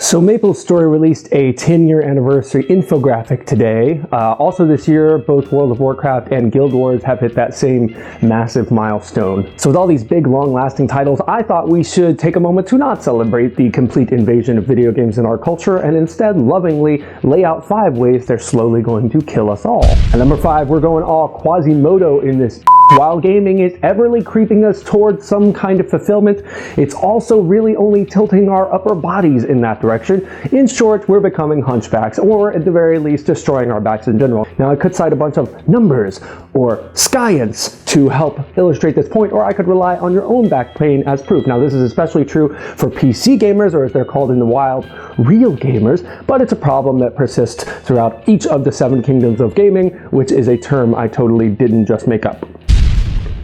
So MapleStory released a 10-year anniversary infographic today. Also this year, both World of Warcraft and Guild Wars have hit that same massive milestone. So with all these big, long-lasting titles, I thought we should take a moment to not celebrate the complete invasion of video games in our culture and instead lovingly lay out 5 ways they're slowly going to kill us all. At number 5, we're going all Quasimodo in this. While gaming is everly creeping us towards some kind of fulfillment, it's also really only tilting our upper bodies in that direction. In short, we're becoming hunchbacks, or at the very least, destroying our backs in general. Now, I could cite a bunch of numbers or science to help illustrate this point, or I could rely on your own back pain as proof. Now, this is especially true for PC gamers, or as they're called in the wild, real gamers, but it's a problem that persists throughout each of the 7 kingdoms of gaming, which is a term I totally didn't just make up.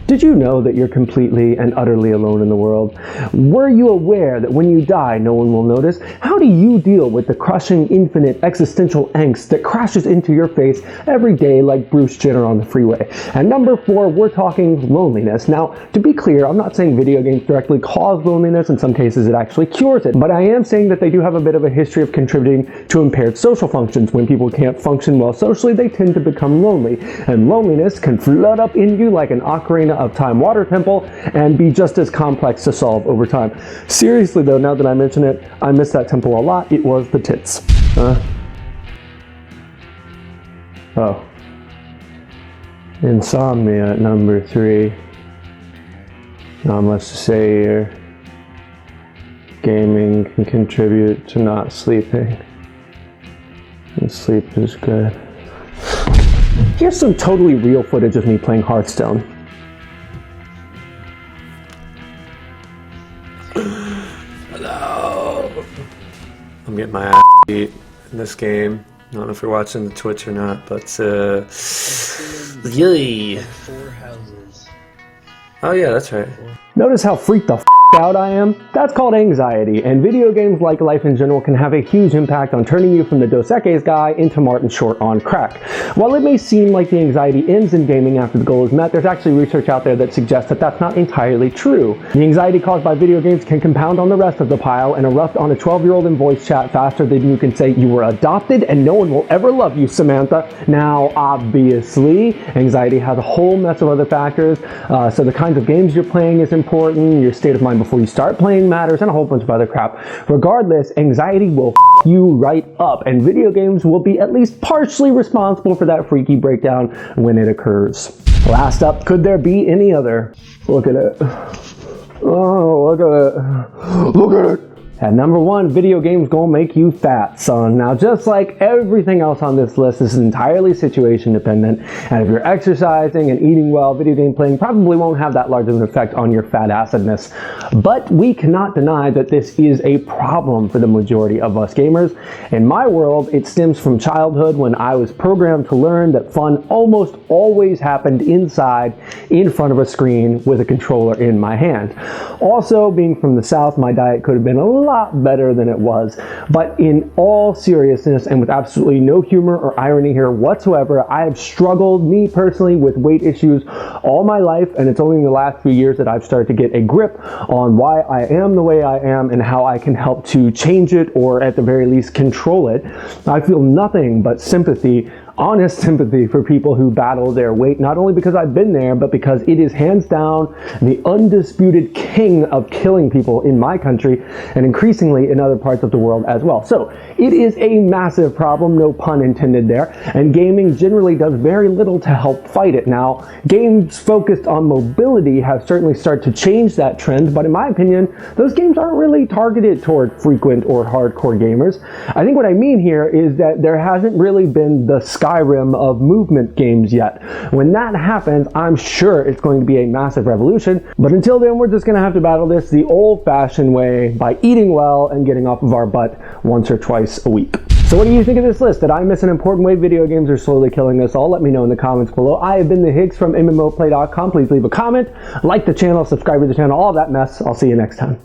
Did you know that you're completely and utterly alone in the world? Were you aware that when you die, no one will notice? How do you deal with the crushing, infinite, existential angst that crashes into your face every day like Bruce Jenner on the freeway? And number 4, we're talking loneliness. Now, to be clear, I'm not saying video games directly cause loneliness. In some cases, it actually cures it. But I am saying that they do have a bit of a history of contributing to impaired social functions. When people can't function well socially, they tend to become lonely. And loneliness can flood up in you like an ocarina of time water temple and be just as complex to solve over time. Seriously though, now that I mention it, I miss that temple a lot. It was the tits. Oh. Insomnia at number 3. Not much to say here. Gaming can contribute to not sleeping. And sleep is good. Here's some totally real footage of me playing Hearthstone. Hello. I'm getting my ass beat in this game. I don't know if you're watching the Twitch or not, but yay. 4 houses. Oh yeah, that's right. Notice how freaked the out I am? That's called anxiety, and video games like life in general can have a huge impact on turning you from the Dos Equis guy into Martin Short on crack. While it may seem like the anxiety ends in gaming after the goal is met, there's actually research out there that suggests that that's not entirely true. The anxiety caused by video games can compound on the rest of the pile and erupt on a 12-year-old in voice chat faster than you can say you were adopted and no one will ever love you, Samantha. Now, obviously, anxiety has a whole mess of other factors, so the kinds of games you're playing is important, your state of mind before you start playing matters, and a whole bunch of other crap. Regardless, anxiety will f you right up, and video games will be at least partially responsible for that freaky breakdown when it occurs. Last up, could there be any other? Look at it. Oh, look at it. Look at it. At number 1, video games gonna make you fat, son. Now, just like everything else on this list, this is entirely situation dependent, and if you're exercising and eating well, video game playing probably won't have that large of an effect on your fat acidness. But we cannot deny that this is a problem for the majority of us gamers. In my world, it stems from childhood when I was programmed to learn that fun almost always happened inside, in front of a screen with a controller in my hand. Also, being from the South, my diet could have been a lot better than it was. But in all seriousness and with absolutely no humor or irony here whatsoever, I have struggled, me personally, with weight issues all my life, and it's only in the last few years that I've started to get a grip on why I am the way I am and how I can help to change it, or at the very least control it. I feel nothing but sympathy, honest sympathy for people who battle their weight, not only because I've been there, but because it is hands down the undisputed king of killing people in my country and increasingly in other parts of the world as well. So it is a massive problem, no pun intended there, and gaming generally does very little to help fight it. Now, games focused on mobility have certainly started to change that trend, but in my opinion, those games aren't really targeted toward frequent or hardcore gamers. I think what I mean here is that there hasn't really been the Skyrim of movement games yet. When that happens, I'm sure it's going to be a massive revolution, but until then, we're just going to have to battle this the old-fashioned way by eating well and getting off of our butt once or twice a week. So what do you think of this list? Did I miss an important way video games are slowly killing us all? Let me know in the comments below. I have been the Higgs from MMOplay.com. Please leave a comment, like the channel, subscribe to the channel, all that mess. I'll see you next time.